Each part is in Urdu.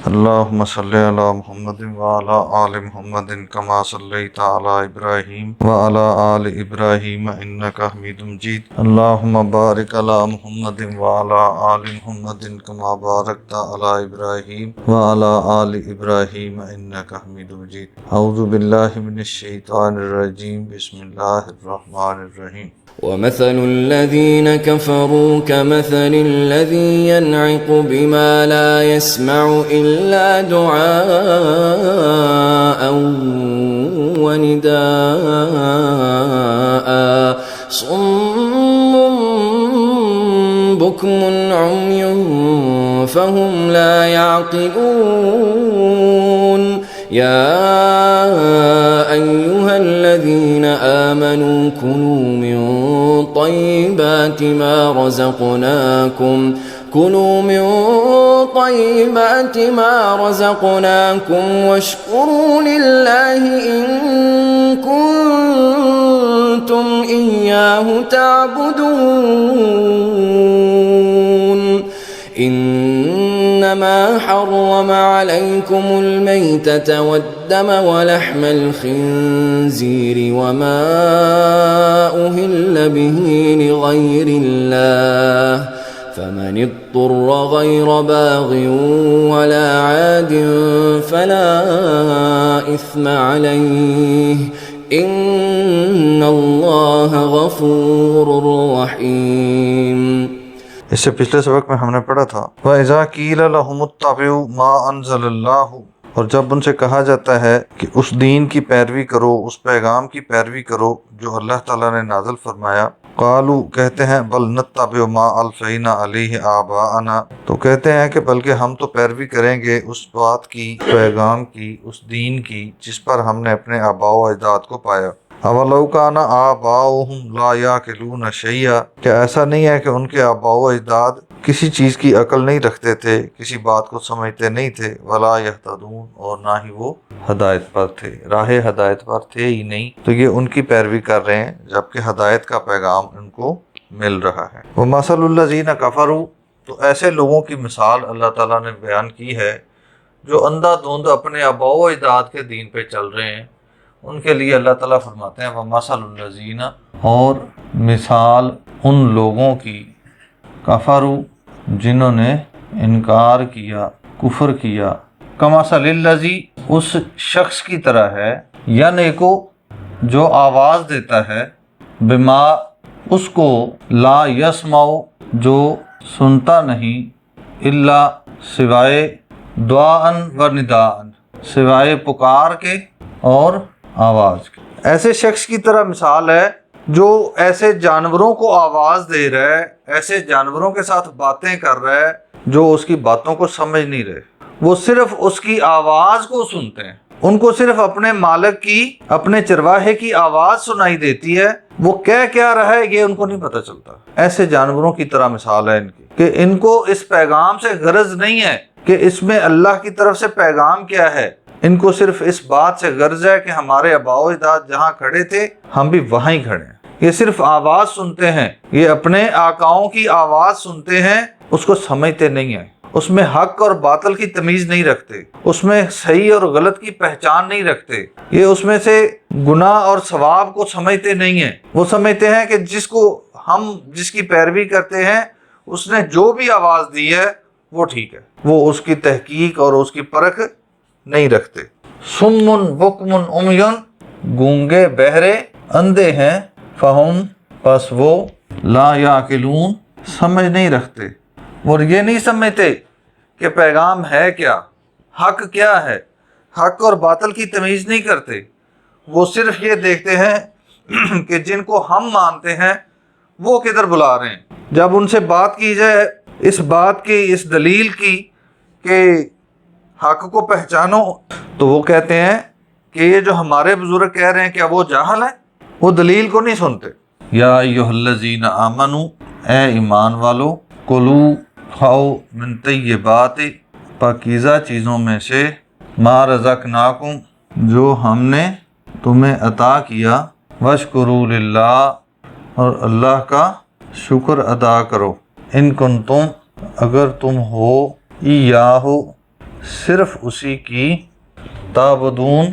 اللهم صل على محمد وعلى آل محمد كما صليت على إبراهيم وعلى آل إبراهيم إنك حميد مجيد. اللهم بارك على محمد وعلى آل محمد كما باركت على إبراهيم وعلى آل إبراهيم إنك حميد مجيد. أعوذ بالله من الشيطان الرجيم. بسم الله الرحمن الرحيم. ومثل الذين كفروا كمثل الذي ينعق بما لا يسمع إلا دعاء ونداء صم بكم عمي فهم لا يعقلون. يا أيها الذين آمنوا كلوا من طيبات ما رزقناكم واشكروا لله إن كنتم إياه تعبدون. إنما حرم عليكم الميتة والدم ولحم الخنزير وما أهل به لغير الله فمن اضطر غير باغ ولا عاد فلا إثم عليه إن الله غفور رحيم. اس سے پچھلے سبق میں ہم نے پڑھا تھا وَإِذَا قِيلَ لَهُمُ اتَّبِعُوا مَا أَنزَلَ اللَّهُ، اور جب ان سے کہا جاتا ہے کہ اس دین کی پیروی کرو، اس پیغام کی پیروی کرو جو اللہ تعالیٰ نے نازل فرمایا. قالوا، کہتے ہیں بل نتبع ما الفینا علیہ آباءنا، تو کہتے ہیں کہ بلکہ ہم تو پیروی کریں گے اس بات کی، پیغام کی، اس دین کی جس پر ہم نے اپنے آباء و اجداد کو پایا. اولو کان آباؤہم لا یعقلون شیئا، کہ ایسا نہیں ہے کہ ان کے آباء و اجداد کسی چیز کی عقل نہیں رکھتے تھے، کسی بات کو سمجھتے نہیں تھے. ولا یہتدون، اور نہ ہی وہ ہدایت پر تھے، راہ ہدایت پر تھے ہی نہیں، تو یہ ان کی پیروی کر رہے ہیں جبکہ ہدایت کا پیغام ان کو مل رہا ہے. وَمَثَلُ الَّذِينَ كَفَرُوا، تو ایسے لوگوں کی مثال اللہ تعالیٰ نے بیان کی ہے جو اندھا دھند اپنے آباء و اجداد کے دین پہ چل رہے ہیں. ان کے لیے اللہ تعالیٰ فرماتے ہیں وَمَثَلُ الَّذِينَ، اور مثال ان لوگوں کی، کفروا، جنہوں نے انکار کیا، کفر کیا، کمثل الذی، اس شخص کی طرح ہے، ینعقو، جو آواز دیتا ہے، بما، اس کو، لا یسمع، جو سنتا نہیں، الا، سوائے، دعاء و نداء، سوائے پکار کے اور آواز کے. ایسے شخص کی طرح مثال ہے جو ایسے جانوروں کو آواز دے رہا ہے، ایسے جانوروں کے ساتھ باتیں کر رہا ہے جو اس کی باتوں کو سمجھ نہیں رہے. وہ صرف اس کی آواز کو سنتے ہیں، ان کو صرف اپنے مالک کی، اپنے چرواہے کی آواز سنائی دیتی ہے، وہ کہہ کیا رہا ہے یہ ان کو نہیں پتہ چلتا. ایسے جانوروں کی طرح مثال ہے ان کی کہ ان کو اس پیغام سے غرض نہیں ہے کہ اس میں اللہ کی طرف سے پیغام کیا ہے. ان کو صرف اس بات سے غرض ہے کہ ہمارے آباء و اجداد جہاں کھڑے تھے ہم بھی وہیں کھڑے ہیں. یہ صرف آواز سنتے ہیں، یہ اپنے آقاؤں کی آواز سنتے ہیں، اس کو سمجھتے نہیں ہیں، اس میں حق اور باطل کی تمیز نہیں رکھتے، اس میں صحیح اور غلط کی پہچان نہیں رکھتے، یہ اس میں سے گناہ اور ثواب کو سمجھتے نہیں ہیں. وہ سمجھتے ہیں کہ جس کی پیروی کرتے ہیں اس نے جو بھی آواز دی ہے وہ ٹھیک ہے، وہ اس کی تحقیق اور اس کی پرکھ نہیں رکھتے. سمن بکمن عمیٌ، گونگے بہرے اندھے ہیں، فہم، پس وہ، لا یعقلون، سمجھ نہیں رکھتے، اور یہ نہیں سمجھتے کہ پیغام ہے کیا، حق کیا ہے، حق اور باطل کی تمیز نہیں کرتے. وہ صرف یہ دیکھتے ہیں کہ جن کو ہم مانتے ہیں وہ کدھر بلا رہے ہیں. جب ان سے بات کی جائے اس بات کی، اس دلیل کی کہ حق کو پہچانو، تو وہ کہتے ہیں کہ یہ جو ہمارے بزرگ کہہ رہے ہیں کیا وہ جاہل ہیں، وہ دلیل کو نہیں سنتے. یا ایھا الذین آمنو، اے ایمان والو، کلو، کھاؤ، من طیبات، پاکیزہ چیزوں میں سے، ما رزقناکم، جو ہم نے تمہیں عطا کیا، واشکروا للہ، اور اللہ کا شکر ادا کرو، ان کنتم، اگر تم ہو، ایاہ، صرف اسی کی تعبدون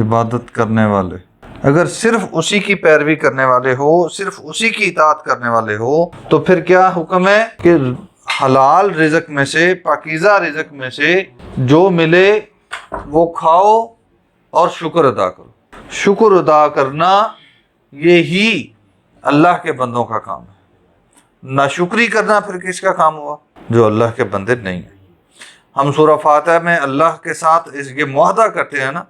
عبادت کرنے والے، اگر صرف اسی کی پیروی کرنے والے ہو، صرف اسی کی اطاعت کرنے والے ہو، تو پھر کیا حکم ہے کہ حلال رزق میں سے، پاکیزہ رزق میں سے جو ملے وہ کھاؤ اور شکر ادا کرو۔ شکر ادا کرنا یہی اللہ کے بندوں کا کام ہے۔ ناشکری کرنا پھر کس کا کام ہوا؟ جو اللہ کے بندے نہیں ہیں۔ ہم سورہ فاتحہ میں اللہ کے ساتھ یہ معاہدہ کرتے ہیں نا،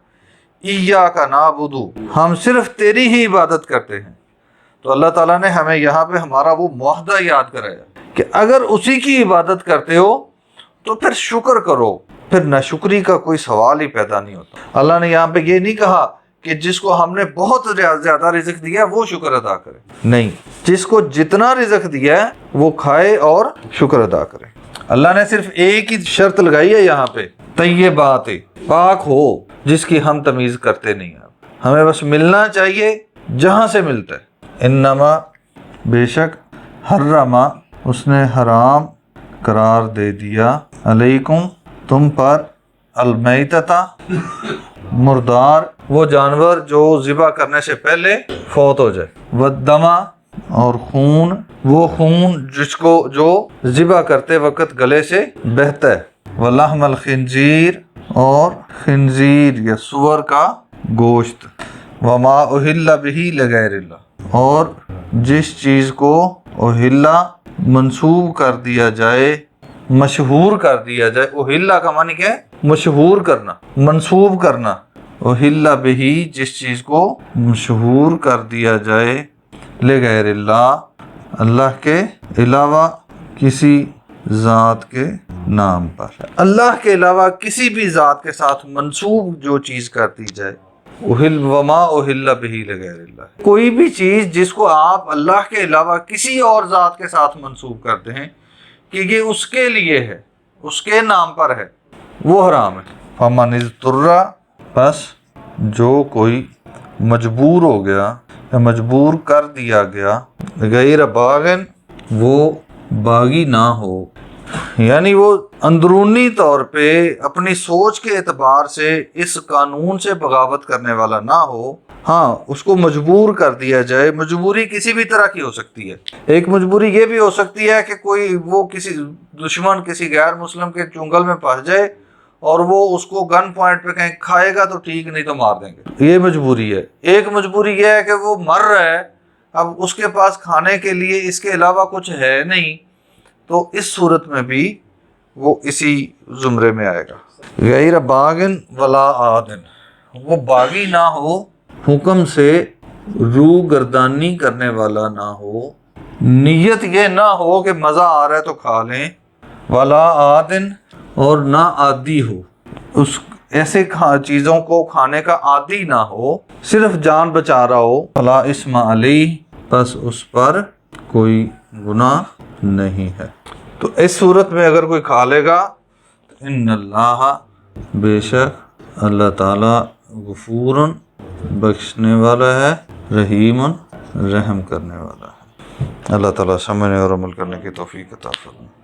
ایاک نعبد، ہم صرف تیری ہی عبادت کرتے ہیں۔ تو اللہ تعالیٰ نے ہمیں یہاں پہ ہمارا وہ معاہدہ یاد کرایا کہ اگر اسی کی عبادت کرتے ہو تو پھر شکر کرو، پھر ناشکری کا کوئی سوال ہی پیدا نہیں ہوتا۔ اللہ نے یہاں پہ یہ نہیں کہا کہ جس کو ہم نے بہت زیادہ رزق دیا ہے وہ شکر ادا کرے، نہیں، جس کو جتنا رزق دیا ہے وہ کھائے اور شکر ادا کرے۔ اللہ نے صرف ایک ہی شرط لگائی ہے یہاں پہ، طیبات، پاک ہو، جس کی ہم تمیز کرتے نہیں ہیں۔ ہمیں بس ملنا چاہیے جہاں سے ملتا ہے۔ انما، بے شک، حرما، اس نے حرام قرار دے دیا، علیکم، تم پر، المیتتا، مردار، وہ جانور جو ذبح کرنے سے پہلے فوت ہو جائے، والدما، اور خون، وہ خون جو ذبح کرتے وقت گلے سے بہتا ہے، ولحم الخنزیر، اور خنزیر یا سور کا گوشت، وما اہل بہ لغیر اللہ، اور جس چیز کو اہلا منسوب کر دیا جائے، مشہور کر دیا جائے۔ اہلا کا معنی کیا ہے؟ مشہور کرنا، منسوب کرنا۔ اہل بہ، جس چیز کو مشہور کر دیا جائے، لغیر اللہ، اللہ کے علاوہ کسی ذات کے نام پر، اللہ کے علاوہ کسی بھی ذات کے ساتھ منسوب جو چیز کر دی جائے، وما اہل بہ لغیر اللہ، کوئی بھی چیز جس کو آپ اللہ کے علاوہ کسی اور ذات کے ساتھ منسوب کرتے ہیں کہ یہ اس کے لیے ہے، اس کے نام پر ہے، وہ حرام ہے۔ فمن اضطر، پس جو کوئی مجبور ہو گیا یا مجبور کر دیا گیا، غیر باغن، وہ باغی نہ ہو، یعنی وہ اندرونی طور پہ اپنی سوچ کے اعتبار سے اس قانون سے بغاوت کرنے والا نہ ہو۔ ہاں، اس کو مجبور کر دیا جائے۔ مجبوری کسی بھی طرح کی ہو سکتی ہے۔ ایک مجبوری یہ بھی ہو سکتی ہے کہ کوئی وہ کسی دشمن، کسی غیر مسلم کے چنگل میں پھنس جائے اور وہ اس کو گن پوائنٹ پہ کہیں کھائے گا تو ٹھیک، نہیں تو مار دیں گے، یہ مجبوری ہے۔ ایک مجبوری یہ ہے کہ وہ مر رہا ہے، اب اس کے پاس کھانے کے لیے اس کے علاوہ کچھ ہے نہیں، تو اس صورت میں بھی وہ اسی زمرے میں آئے گا۔ غیر باغن ولا عادن، وہ باغی نہ ہو، حکم سے رو گردانی کرنے والا نہ ہو، نیت یہ نہ ہو کہ مزہ آ رہا ہے تو کھا لیں، ولا عادن، اور نہ عادی ہو، اس ایسے چیزوں کو کھانے کا عادی نہ ہو، صرف جان بچا رہا ہو، فلا اسم علیہ، پس اس پر کوئی گناہ نہیں ہے۔ تو اس صورت میں اگر کوئی کھا لے گا تو ان اللہ، بے شک اللہ تعالی، غفور، بخشنے والا ہے، رحیم، رحم کرنے والا ہے۔ اللہ تعالیٰ سمجھنے اور عمل کرنے کی توفیق عطا فرمائے۔